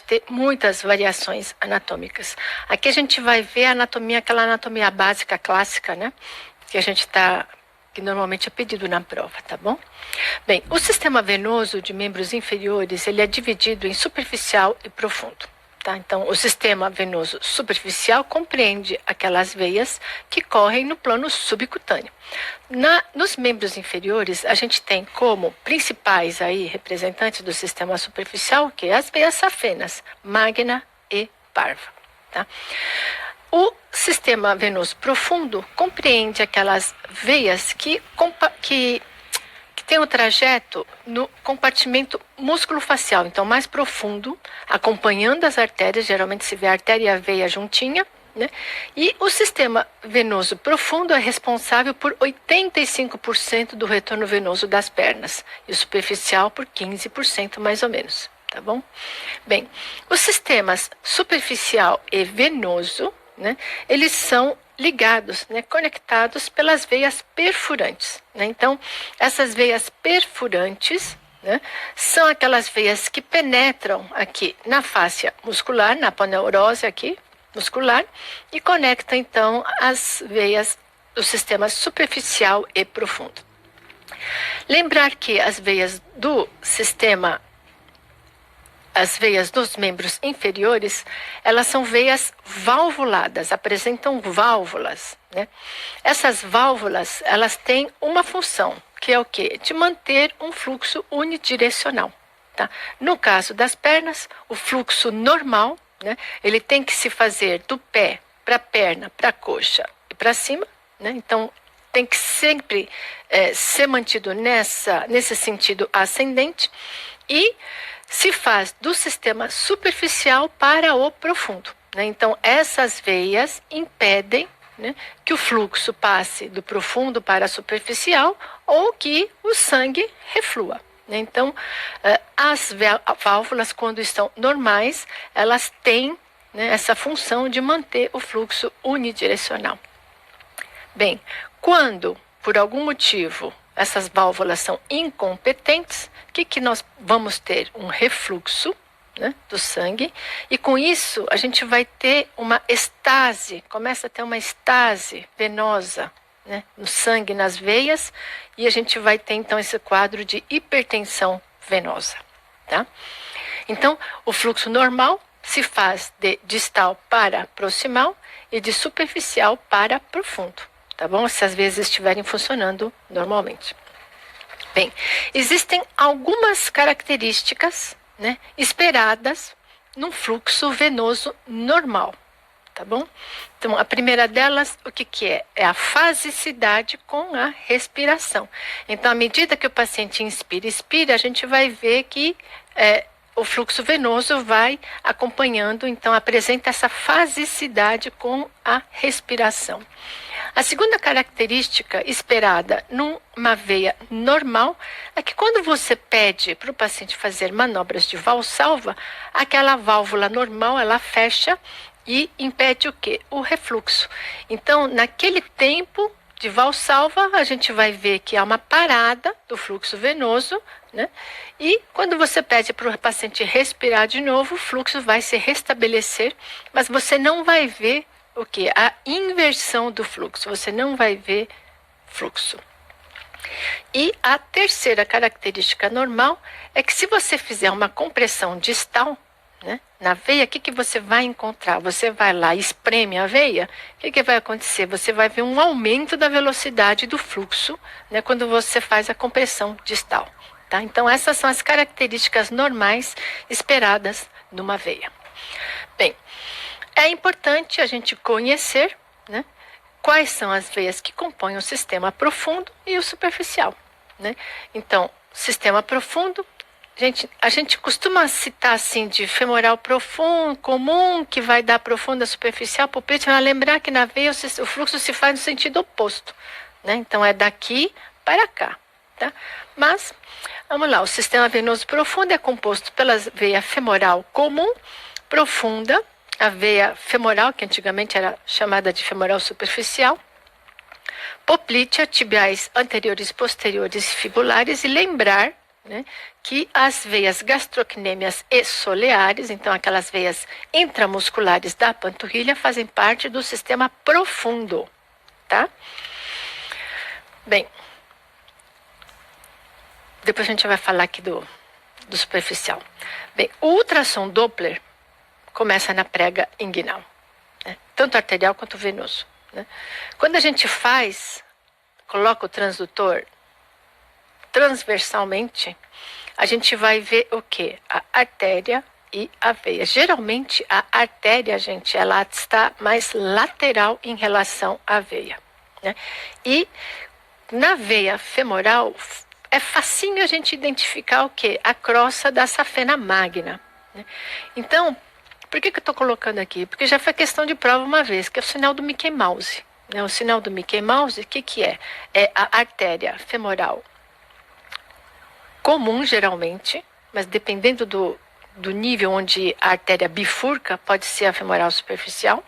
ter muitas variações anatômicas. Aqui a gente vai ver a anatomia, aquela anatomia básica, clássica, né? Que normalmente é pedido na prova, tá bom? Bem, o sistema venoso de membros inferiores, ele é dividido em superficial e profundo. Tá? Então, o sistema venoso superficial compreende aquelas veias que correm no plano subcutâneo. Nos membros inferiores, a gente tem como principais aí, representantes do sistema superficial o quê? As veias safenas, magna e parva. Tá? O sistema venoso profundo compreende aquelas veias que tem o trajeto no compartimento músculo-facial, então mais profundo, acompanhando as artérias, geralmente se vê a artéria e a veia juntinha, né? E o sistema venoso profundo é responsável por 85% do retorno venoso das pernas, e o superficial por 15% mais ou menos, tá bom? Bem, os sistemas superficial e venoso, né, eles são ligados, né, conectados pelas veias perfurantes. Né? Então, essas veias perfurantes, né, são aquelas veias que penetram aqui na fáscia muscular, na aponeurose aqui, muscular, e conectam, então, as veias do sistema superficial e profundo. Lembrar que as veias dos membros inferiores, elas são veias valvuladas, apresentam válvulas, né? Essas válvulas, elas têm uma função, que é o quê? De manter um fluxo unidirecional, tá? No caso das pernas, o fluxo normal, né? Ele tem que se fazer do pé para a perna, para a coxa e para cima, né? Então, tem que sempre ser mantido nesse sentido ascendente e se faz do sistema superficial para o profundo. Né? Então, essas veias impedem, né, que o fluxo passe do profundo para a superficial ou que o sangue reflua. Né? Então, as válvulas, quando estão normais, elas têm, né, essa função de manter o fluxo unidirecional. Bem, quando, por algum motivo, essas válvulas são incompetentes, o que nós vamos ter? Um refluxo, né, do sangue, e com isso a gente vai ter uma estase, começa a ter uma estase venosa, né, no sangue, nas veias, e a gente vai ter então esse quadro de hipertensão venosa. Tá? Então, o fluxo normal se faz de distal para proximal e de superficial para profundo. Tá bom? Se as vezes estiverem funcionando normalmente. Bem, existem algumas características, né, esperadas num fluxo venoso normal. Tá bom? Então, a primeira delas, o que é? É a fasicidade com a respiração. Então, à medida que o paciente inspira e expira, a gente vai ver que o fluxo venoso vai acompanhando, então apresenta essa fasicidade com a respiração. A segunda característica esperada numa veia normal é que quando você pede para o paciente fazer manobras de valsalva, aquela válvula normal ela fecha e impede o quê? O refluxo. Então, naquele tempo de valsalva, a gente vai ver que há uma parada do fluxo venoso, né? E quando você pede para o paciente respirar de novo, o fluxo vai se restabelecer, mas você não vai ver o quê? A inversão do fluxo, você não vai ver fluxo. E a terceira característica normal é que se você fizer uma compressão distal, né, na veia, o que você vai encontrar? Você vai lá, espreme a veia, o que vai acontecer? Você vai ver um aumento da velocidade do fluxo, né, quando você faz a compressão distal. Tá? Então, essas são as características normais esperadas numa veia. Bem, é importante a gente conhecer, né, quais são as veias que compõem o sistema profundo e o superficial. Né? Então, sistema profundo, a gente costuma citar assim de femoral profundo, comum, que vai dar profunda, superficial, pulpítil, mas lembrar que na veia o fluxo se faz no sentido oposto. Né? Então, é daqui para cá. Tá? Mas, vamos lá, o sistema venoso profundo é composto pela veia femoral comum, profunda, a veia femoral, que antigamente era chamada de femoral superficial, poplítea, tibiais anteriores, posteriores e fibulares, e lembrar, né, que as veias gastrocnêmias e soleares, então aquelas veias intramusculares da panturrilha, fazem parte do sistema profundo, tá? Bem, depois a gente vai falar aqui do superficial. Bem, o ultrassom Doppler começa na prega inguinal, né, tanto arterial quanto venoso, né? Quando a gente coloca o transdutor transversalmente, a gente vai ver o quê? A artéria e a veia. Geralmente, a artéria, gente, ela está mais lateral em relação à veia, né? E na veia femoral, é facinho a gente identificar o quê? A crosta da safena magna, né? Então, por que eu estou colocando aqui? Porque já foi questão de prova uma vez, que é o sinal do Mickey Mouse, né? O sinal do Mickey Mouse, o que é? É a artéria femoral comum, geralmente, mas dependendo do nível onde a artéria bifurca, pode ser a femoral superficial.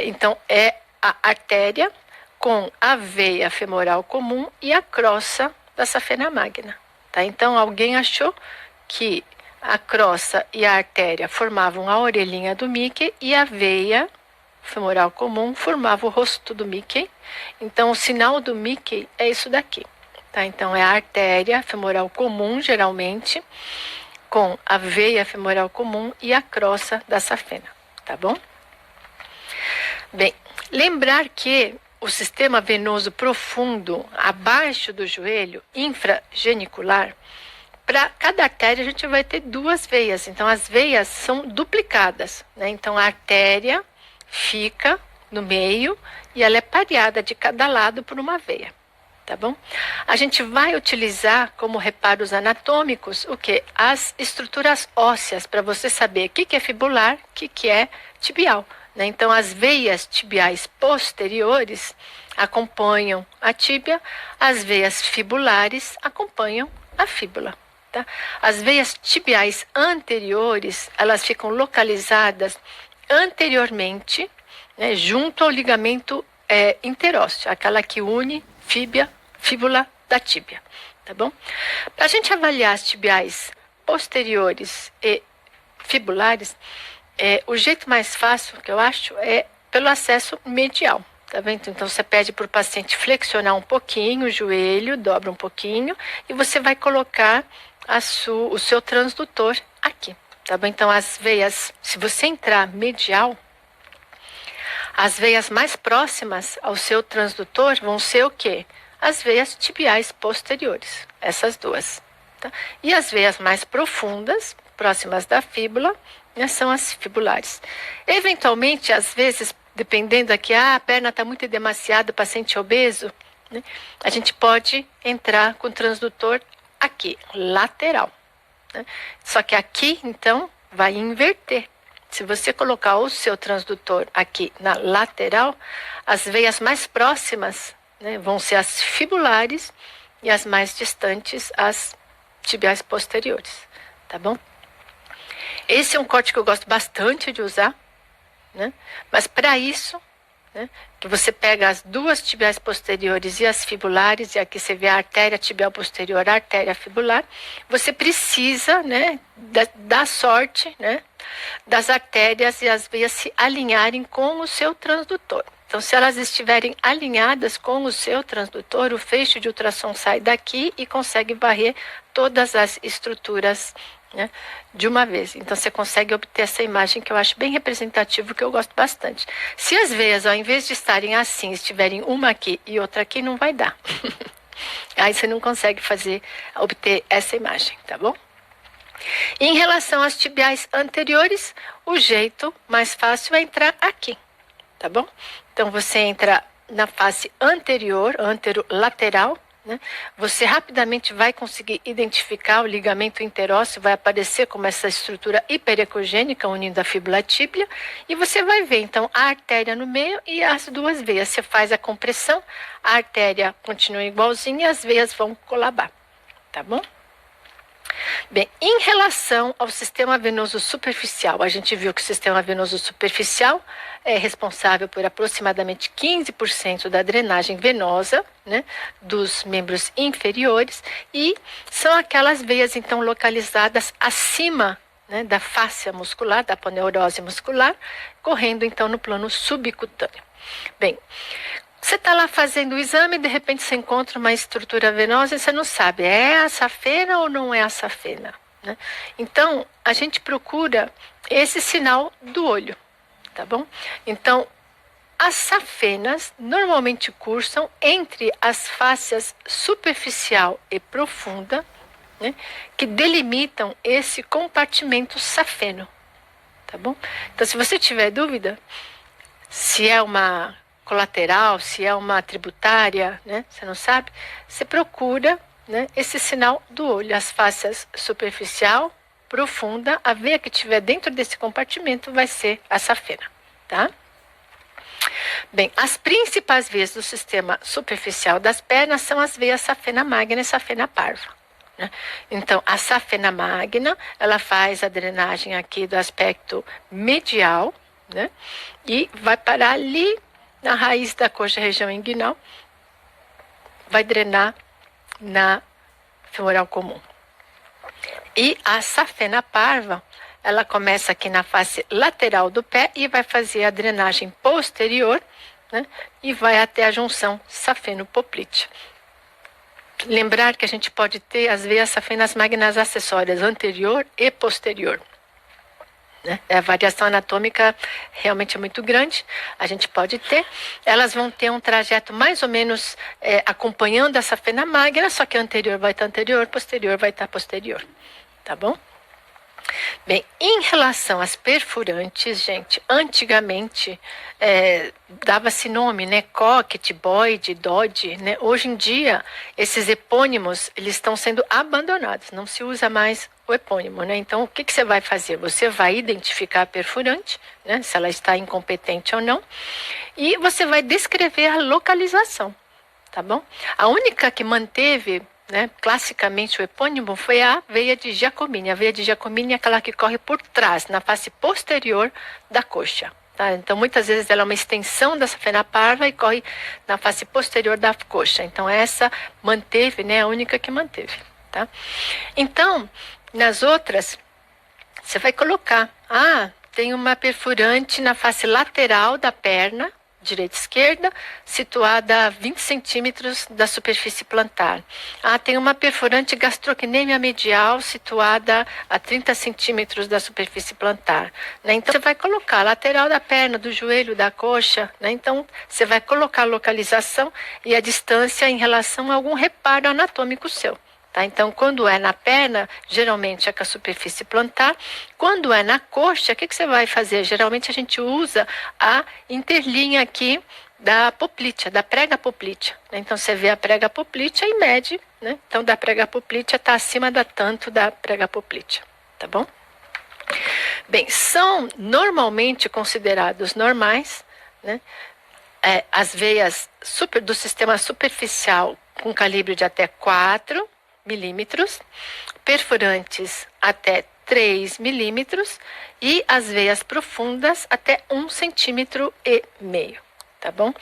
Então, é a artéria com a veia femoral comum e a crosta da safena magna, tá? Então, alguém achou que a crosta e a artéria formavam a orelhinha do Mickey e a veia femoral comum formava o rosto do Mickey. Então, o sinal do Mickey é isso daqui. Tá, então é a artéria femoral comum, geralmente, com a veia femoral comum e a crosta da safena, tá bom? Bem, lembrar que o sistema venoso profundo, abaixo do joelho, infragenicular, para cada artéria a gente vai ter duas veias, então as veias são duplicadas, né? Então a artéria fica no meio e ela é pareada de cada lado por uma veia. Tá bom? A gente vai utilizar como reparos anatômicos o que? As estruturas ósseas, para você saber o que é fibular, o que é tibial, né? Então, as veias tibiais posteriores acompanham a tíbia, as veias fibulares acompanham a fíbula. Tá? As veias tibiais anteriores, elas ficam localizadas anteriormente, né, junto ao ligamento interósseo, aquela que une fíbula da tíbia, tá bom? Para a gente avaliar as tibiais posteriores e fibulares, o jeito mais fácil, que eu acho, é pelo acesso medial, tá vendo? Então, você pede para o paciente flexionar um pouquinho o joelho, dobra um pouquinho, e você vai colocar o seu transdutor aqui, tá bom? Então, as veias, se você entrar medial, as veias mais próximas ao seu transdutor vão ser o quê? As veias tibiais posteriores, essas duas. Tá? E as veias mais profundas, próximas da fíbula, né, são as fibulares. Eventualmente, às vezes, dependendo aqui, a perna está muito demasiada, o paciente obeso, né, a gente pode entrar com o transdutor aqui, lateral. Né? Só que aqui, então, vai inverter. Se você colocar o seu transdutor aqui na lateral, as veias mais próximas, né, vão ser as fibulares e as mais distantes, as tibiais posteriores, tá bom? Esse é um corte que eu gosto bastante de usar, né? Mas para isso, né, que você pega as duas tibiais posteriores e as fibulares, e aqui você vê a artéria tibial posterior, a artéria fibular, você precisa, né, da sorte, né, das artérias e as veias se alinharem com o seu transdutor. Então, se elas estiverem alinhadas com o seu transdutor, o feixe de ultrassom sai daqui e consegue varrer todas as estruturas, né, de uma vez. Então, você consegue obter essa imagem que eu acho bem representativa, que eu gosto bastante. Se as veias, ao invés de estarem assim, estiverem uma aqui e outra aqui, não vai dar. Aí você não consegue obter essa imagem, tá bom? E em relação às tibiais anteriores, o jeito mais fácil é entrar aqui, tá bom? Então, você entra na face anterior, anterolateral, né? Você rapidamente vai conseguir identificar o ligamento interósseo, vai aparecer como essa estrutura hiperecogênica unindo a fíbula à tíbia, e você vai ver, então, a artéria no meio e as duas veias. Você faz a compressão, a artéria continua igualzinha e as veias vão colabar, tá bom? Bem, em relação ao sistema venoso superficial, a gente viu que o sistema venoso superficial é responsável por aproximadamente 15% da drenagem venosa, né, dos membros inferiores, e são aquelas veias, então, localizadas acima, né, da fáscia muscular, da aponeurose muscular, correndo, então, no plano subcutâneo. Bem, você está lá fazendo o exame e de repente você encontra uma estrutura venosa e você não sabe, é a safena ou não é a safena, né? Então, a gente procura esse sinal do olho, tá bom? Então, as safenas normalmente cursam entre as fáscias superficial e profunda, né, que delimitam esse compartimento safeno, tá bom? Então, se você tiver dúvida, se é uma colateral, se é uma tributária, né, você não sabe, você procura, né, esse sinal do olho, as fáscias superficial, profunda, a veia que tiver dentro desse compartimento vai ser a safena, tá? Bem, as principais veias do sistema superficial das pernas são as veias safena magna e safena parva, né? Então, a safena magna, ela faz a drenagem aqui do aspecto medial, né, e vai parar ali na raiz da coxa, região inguinal, vai drenar na femoral comum. E a safena parva, ela começa aqui na face lateral do pé e vai fazer a drenagem posterior, né, e vai até a junção safeno-poplite. Lembrar que a gente pode ter as veias safenas magnas acessórias anterior e posterior, né? A variação anatômica realmente é muito grande, a gente pode ter. Elas vão ter um trajeto mais ou menos acompanhando a safena magna, só que anterior vai estar anterior, posterior vai estar posterior, tá bom? Bem, em relação às perfurantes, gente, antigamente dava-se nome, né, Cocket, Boyd, Dodge, né? Hoje em dia, esses epônimos, eles estão sendo abandonados, não se usa mais o epônimo, né? Então, o que você vai fazer? Você vai identificar a perfurante, né, se ela está incompetente ou não, e você vai descrever a localização, tá bom? A única que manteve, né, classicamente o epônimo foi a veia de Giacomini. A veia de Giacomini é aquela que corre por trás, na face posterior da coxa. Tá? Então, muitas vezes ela é uma extensão da safena parva e corre na face posterior da coxa. Então, essa manteve, né, a única que manteve. Tá? Então, nas outras, você vai colocar, tem uma perfurante na face lateral da perna, direita e esquerda, situada a 20 centímetros da superfície plantar. Tem uma perfurante gastrocnêmia medial situada a 30 centímetros da superfície plantar, né? Então, você vai colocar a lateral da perna, do joelho, da coxa, né? Então, você vai colocar a localização e a distância em relação a algum reparo anatômico seu. Tá? Então, quando é na perna, geralmente é com a superfície plantar. Quando é na coxa, o que você vai fazer? Geralmente a gente usa a interlinha aqui da poplítea, da prega poplítea. Né? Então, você vê a prega poplítea e mede, né? Então, da prega poplítea está acima da tanto da prega poplítea, tá bom? Bem, são normalmente considerados normais, né, as veias do sistema superficial com calibre de até 4 milímetros, perfurantes até 3 milímetros e as veias profundas até 1,5 centímetro, tá bom?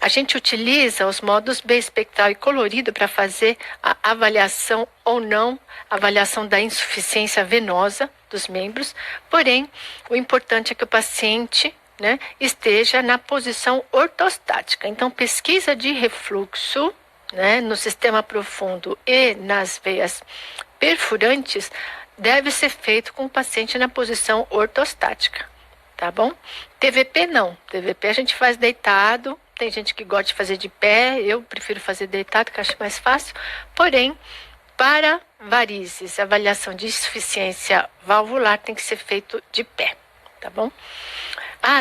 A gente utiliza os modos B espectral e colorido para fazer a avaliação ou não, avaliação da insuficiência venosa dos membros, porém, o importante é que o paciente, né, esteja na posição ortostática. Então, pesquisa de refluxo, né, no sistema profundo e nas veias perfurantes deve ser feito com o paciente na posição ortostática, tá bom? TVP não, TVP a gente faz deitado, tem gente que gosta de fazer de pé, eu prefiro fazer deitado, que acho mais fácil, porém, para varizes, avaliação de insuficiência valvular tem que ser feito de pé, tá bom?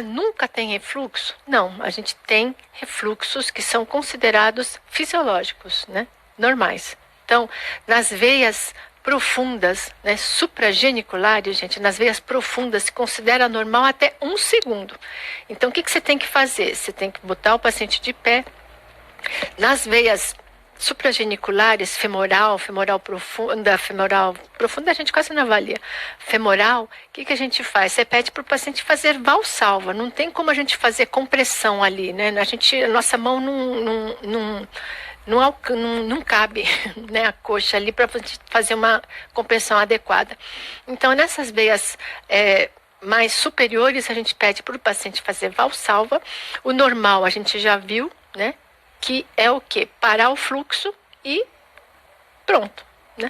Nunca tem refluxo? Não, a gente tem refluxos que são considerados fisiológicos, né? Normais. Então, nas veias profundas, né, suprageniculares, gente, nas veias profundas se considera normal até 1 segundo. Então, o que você tem que fazer? Você tem que botar o paciente de pé. Nas veias suprageniculares, femoral profunda a gente quase não avalia. Femoral, o que a gente faz? Você pede para o paciente fazer valsalva, não tem como a gente fazer compressão ali, né? A nossa mão não cabe, né, a coxa ali para fazer uma compressão adequada. Então, nessas veias mais superiores, a gente pede para o paciente fazer valsalva. O normal a gente já viu, né? Que é o quê? Parar o fluxo e pronto, né?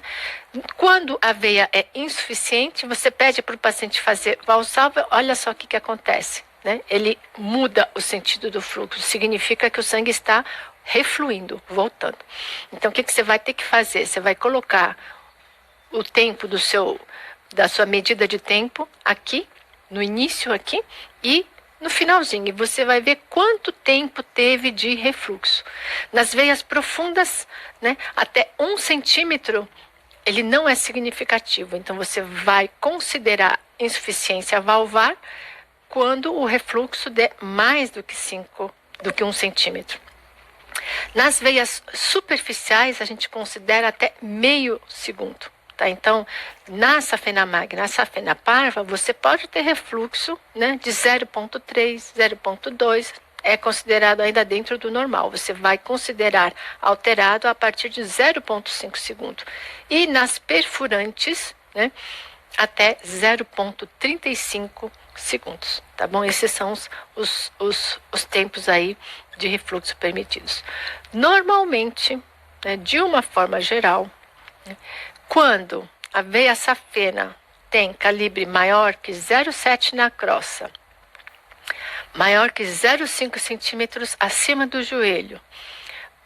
Quando a veia é insuficiente, você pede para o paciente fazer valsalva, olha só o que acontece, né? Ele muda o sentido do fluxo, significa que o sangue está refluindo, voltando. Então, o que você vai ter que fazer? Você vai colocar o tempo da sua medida de tempo aqui, no início aqui, e no finalzinho, você vai ver quanto tempo teve de refluxo. Nas veias profundas, né, até 1 centímetro, ele não é significativo. Então, você vai considerar insuficiência valvar quando o refluxo der mais do que 1 centímetro. Nas veias superficiais, a gente considera até meio segundo. Tá? Então, na safena magna, na safena parva, você pode ter refluxo, né, de 0,3, 0,2, é considerado ainda dentro do normal. Você vai considerar alterado a partir de 0,5 segundo. E nas perfurantes, né, até 0,35 segundos. Tá bom? Esses são os tempos aí de refluxo permitidos. Normalmente, né, de uma forma geral, né, quando a veia safena tem calibre maior que 0,7 na crosta, maior que 0,5 centímetros acima do joelho,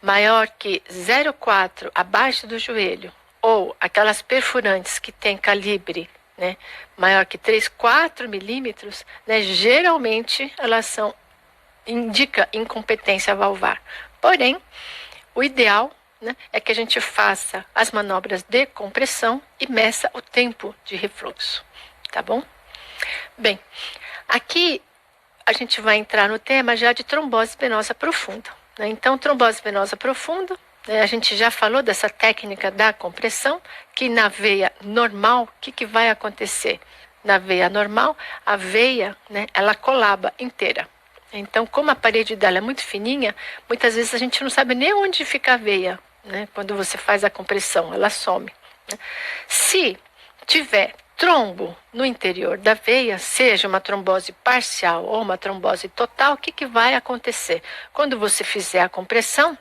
maior que 0,4 abaixo do joelho, ou aquelas perfurantes que têm calibre, né, maior que 3, 4 milímetros, né, geralmente elas indica incompetência valvar. Porém, o ideal, né, é que a gente faça as manobras de compressão e meça o tempo de refluxo, tá bom? Bem, aqui a gente vai entrar no tema já de trombose venosa profunda, né? Então, trombose venosa profunda, né, a gente já falou dessa técnica da compressão, que na veia normal, o que vai acontecer? Na veia normal, a veia, né, ela colaba inteira. Então, como a parede dela é muito fininha, muitas vezes a gente não sabe nem onde fica a veia, né? Quando você faz a compressão, ela some, né? Se tiver trombo no interior da veia, seja uma trombose parcial ou uma trombose total, o que vai acontecer? Quando você fizer a compressão,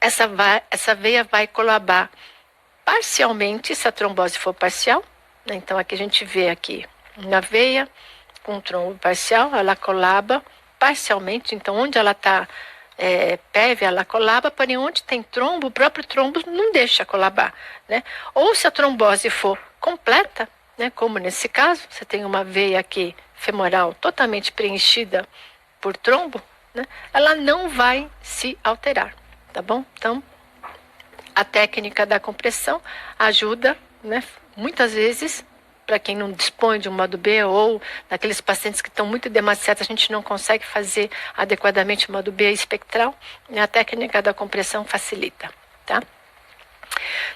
essa veia vai colabar parcialmente, se a trombose for parcial, né? Então, aqui a gente vê aqui na veia, com trombo parcial, ela colaba parcialmente, então onde ela está PEV, ela colaba, porém onde tem trombo, o próprio trombo não deixa colabar, né? Ou se a trombose for completa, né, como nesse caso, você tem uma veia aqui femoral totalmente preenchida por trombo, né, ela não vai se alterar, tá bom? Então, a técnica da compressão ajuda, né, muitas vezes, para quem não dispõe de um modo B ou naqueles pacientes que estão muito demasiados, a gente não consegue fazer adequadamente o modo B espectral, né, a técnica da compressão facilita, tá?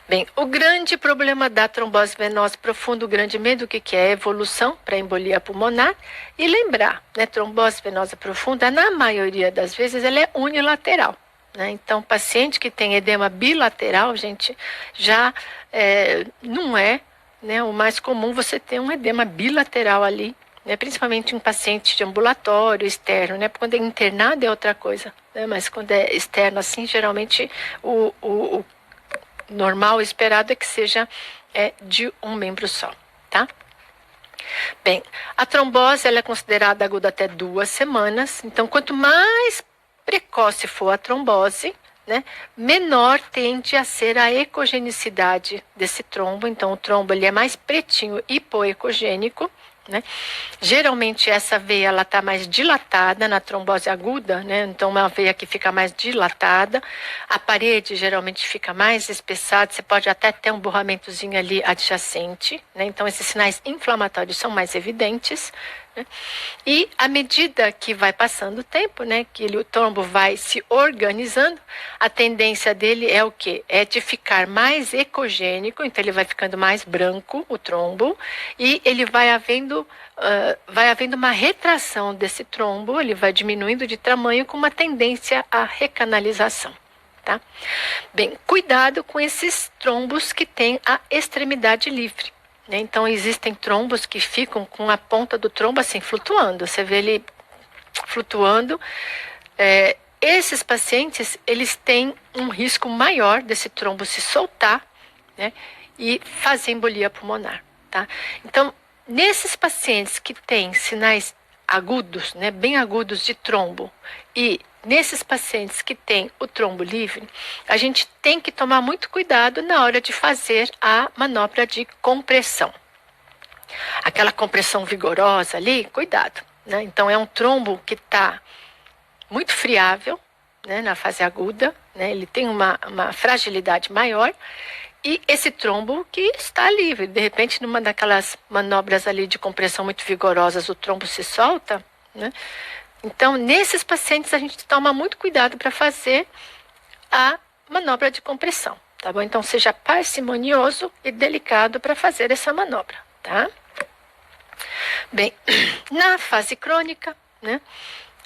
Bem, o grande problema da trombose venosa profunda, o grande medo, o que é? A evolução para embolia pulmonar. E lembrar, né, trombose venosa profunda, na maioria das vezes, ela é unilateral. Né? Então, paciente que tem edema bilateral, gente, já não é, né, o mais comum você ter um edema bilateral ali, né, principalmente em paciente de ambulatório, externo, né, quando é internado é outra coisa, né, mas quando é externo assim, geralmente o normal, esperado é que seja de um membro só, tá? Bem, a trombose ela é considerada aguda até 2 semanas, então quanto mais precoce for a trombose, né, menor tende a ser a ecogenicidade desse trombo. Então o trombo ele é mais pretinho hipoecogênico, né? Geralmente essa veia ela está mais dilatada na trombose aguda, né? Então uma veia que fica mais dilatada, a parede geralmente fica mais espessada, você pode até ter um borramentozinho ali adjacente, né? Então esses sinais inflamatórios são mais evidentes, né? E à medida que vai passando o tempo, né, que o trombo vai se organizando, a tendência dele é o quê? É de ficar mais ecogênico, então ele vai ficando mais branco, o trombo, e ele vai havendo uma retração desse trombo, ele vai diminuindo de tamanho com uma tendência à recanalização. Tá? Bem, cuidado com esses trombos que têm a extremidade livre. Né? Então, existem trombos que ficam com a ponta do trombo assim, flutuando. Você vê ele flutuando. Esses pacientes, eles têm um risco maior desse trombo se soltar, né? E fazer embolia pulmonar. Tá? Então, nesses pacientes que têm sinais agudos, né, bem agudos de trombo, e nesses pacientes que têm o trombo livre, a gente tem que tomar muito cuidado na hora de fazer a manobra de compressão. Aquela compressão vigorosa ali, cuidado. Né? Então, é um trombo que está muito friável, né, na fase aguda, né, ele tem uma fragilidade maior, e esse trombo que está livre, de repente, numa daquelas manobras ali de compressão muito vigorosas, o trombo se solta, né? Então, nesses pacientes, a gente toma muito cuidado para fazer a manobra de compressão, tá bom? Então, seja parcimonioso e delicado para fazer essa manobra, tá? Bem, na fase crônica, né,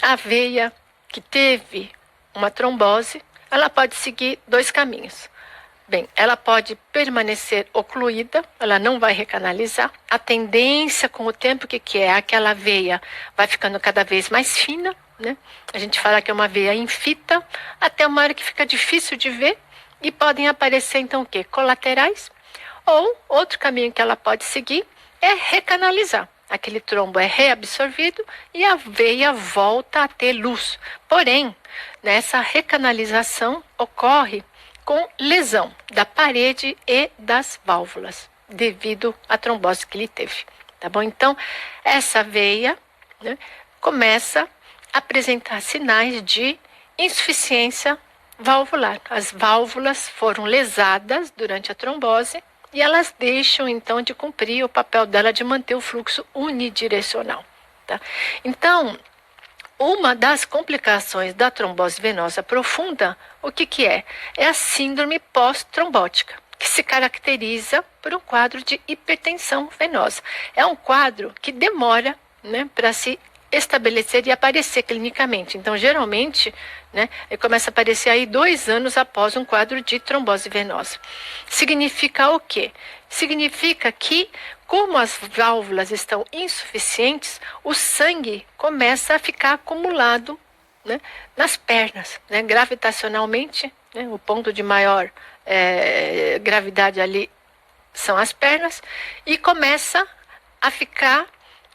a veia que teve uma trombose, ela pode seguir dois caminhos. Bem, ela pode permanecer ocluída, ela não vai recanalizar. A tendência com o tempo, o que é? Aquela veia vai ficando cada vez mais fina, né? A gente fala que é uma veia infita, até uma hora que fica difícil de ver, e podem aparecer, então, o quê? Colaterais. Ou, outro caminho que ela pode seguir é recanalizar. Aquele trombo é reabsorvido e a veia volta a ter luz. Porém, nessa recanalização ocorre com lesão da parede e das válvulas, devido à trombose que ele teve. Tá bom? Então, essa veia, né, começa a apresentar sinais de insuficiência valvular. As válvulas foram lesadas durante a trombose e elas deixam, então, de cumprir o papel dela de manter o fluxo unidirecional. Tá? Então, uma das complicações da trombose venosa profunda, o que é? É a síndrome pós-trombótica, que se caracteriza por um quadro de hipertensão venosa. É um quadro que demora, né, para se estabelecer e aparecer clinicamente. Então, geralmente, né, ele começa a aparecer aí 2 anos após um quadro de trombose venosa. Significa o quê? Significa que, como as válvulas estão insuficientes, o sangue começa a ficar acumulado, né, nas pernas, né, gravitacionalmente, né, o ponto de maior gravidade ali são as pernas, e começa a ficar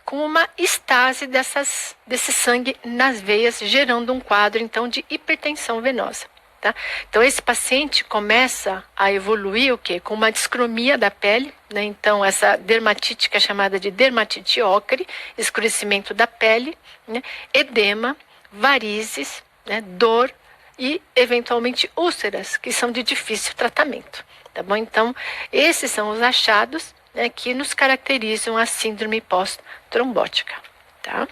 com uma estase desse sangue nas veias, gerando um quadro, então, de hipertensão venosa. Tá? Então, esse paciente começa a evoluir o quê? Com uma discromia da pele, né? Então, essa dermatite que é chamada de dermatite ocre, escurecimento da pele, né? Edema, varizes, né? Dor e, eventualmente, úlceras, que são de difícil tratamento. Tá bom? Então, esses são os achados, né, que nos caracterizam a síndrome pós-trombótica. Tá?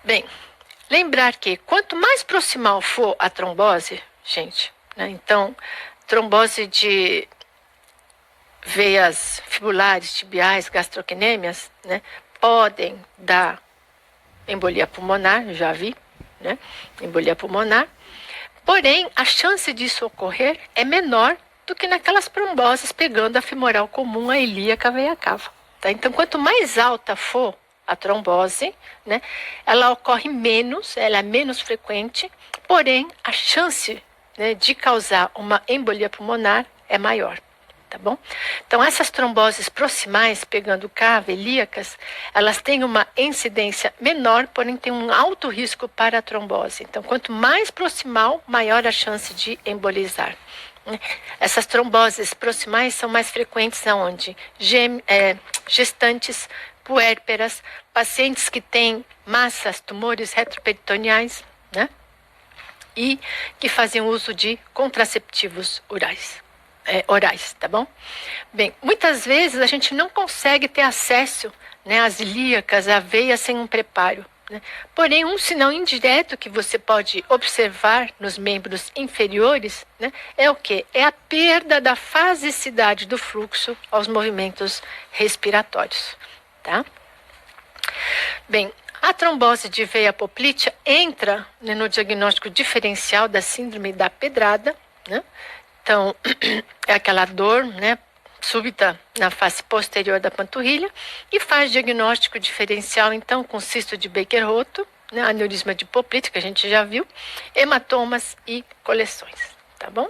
Bem, lembrar que quanto mais proximal for a trombose, gente, né, então, trombose de veias fibulares, tibiais, gastrocnêmias, né, podem dar embolia pulmonar, já vi, né, embolia pulmonar, porém, a chance disso ocorrer é menor do que naquelas tromboses pegando a femoral comum, a ilíaca, a veia cava. Tá? Então, quanto mais alta for a trombose, né, ela ocorre menos, ela é menos frequente, porém, a chance, né, de causar uma embolia pulmonar é maior. Tá bom? Então, essas tromboses proximais, pegando cava, ilíacas, elas têm uma incidência menor, porém têm um alto risco para a trombose. Então, quanto mais proximal, maior a chance de embolizar. Essas tromboses proximais são mais frequentes aonde? Gestantes, puérperas, pacientes que têm massas, tumores retroperitoneais, né? E que fazem uso de contraceptivos orais, tá bom? Bem, muitas vezes a gente não consegue ter acesso, né, às ilíacas, à veia sem um preparo. Né? Porém, um sinal indireto que você pode observar nos membros inferiores, né, é o quê? É a perda da fasicidade do fluxo aos movimentos respiratórios. Tá? Bem, a trombose de veia poplítea entra, né, no diagnóstico diferencial da síndrome da pedrada. Né? Então, é aquela dor, né, súbita na face posterior da panturrilha, e faz diagnóstico diferencial, então, com cisto de Baker-Roto, né, aneurisma de Poplite, que a gente já viu, hematomas e coleções, tá bom?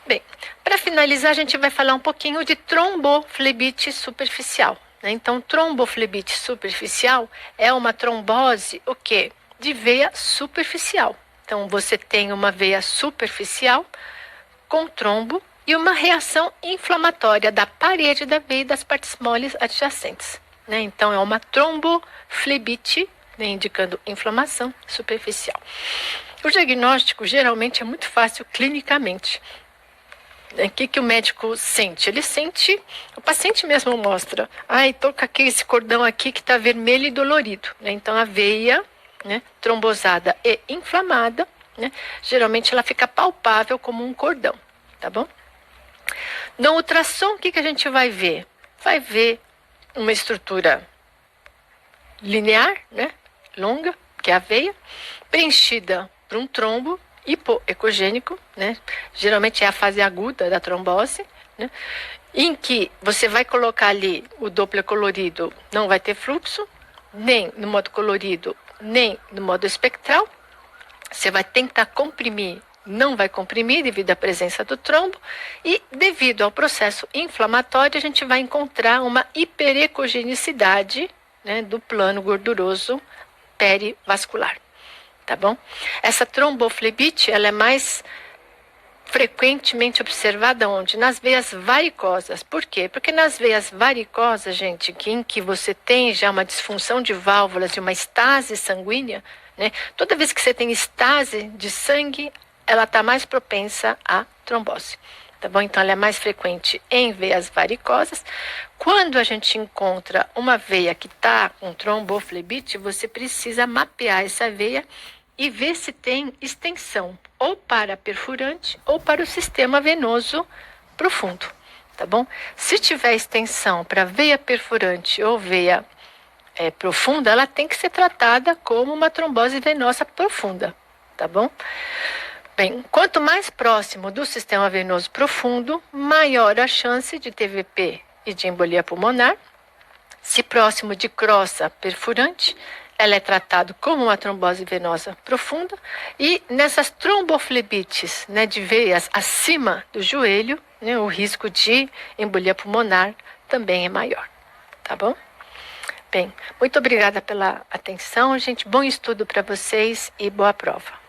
Bem, para finalizar, a gente vai falar um pouquinho de tromboflebite superficial. Né? Então, tromboflebite superficial é uma trombose, o quê? De veia superficial. Então, você tem uma veia superficial com trombo e uma reação inflamatória da parede da veia e das partes moles adjacentes. Né? Então, é uma tromboflebite, né, indicando inflamação superficial. O diagnóstico geralmente é muito fácil clinicamente. O que o médico sente? Ele sente, o paciente mesmo mostra, estou com esse cordão aqui que está vermelho e dolorido. Né? Então, a veia, né, trombosada e inflamada, né, geralmente ela fica palpável como um cordão, tá bom? No ultrassom, o que a gente vai ver? Vai ver uma estrutura linear, né, longa, que é a veia, preenchida por um trombo hipoecogênico, né, geralmente é a fase aguda da trombose, né, em que você vai colocar ali o Doppler colorido, não vai ter fluxo, nem no modo colorido, nem no modo espectral. Você vai tentar comprimir, não vai comprimir devido à presença do trombo, e devido ao processo inflamatório, a gente vai encontrar uma hiperecogenicidade, né, do plano gorduroso perivascular. Tá bom? Essa tromboflebite, ela é mais frequentemente observada onde? Nas veias varicosas. Por quê? Porque nas veias varicosas, gente, em que você tem já uma disfunção de válvulas e uma estase sanguínea, né? Toda vez que você tem estase de sangue, ela está mais propensa à trombose. Tá bom? Então, ela é mais frequente em veias varicosas. Quando a gente encontra uma veia que está com tromboflebite, você precisa mapear essa veia e ver se tem extensão ou para perfurante ou para o sistema venoso profundo, tá bom? Se tiver extensão para veia perfurante ou veia profunda, ela tem que ser tratada como uma trombose venosa profunda, tá bom? Bem, quanto mais próximo do sistema venoso profundo, maior a chance de TVP e de embolia pulmonar. Se próximo de crosta perfurante, ela é tratada como uma trombose venosa profunda, e nessas tromboflebites, né, de veias acima do joelho, né, o risco de embolia pulmonar também é maior, tá bom? Bem, muito obrigada pela atenção, gente. Bom estudo para vocês e boa prova.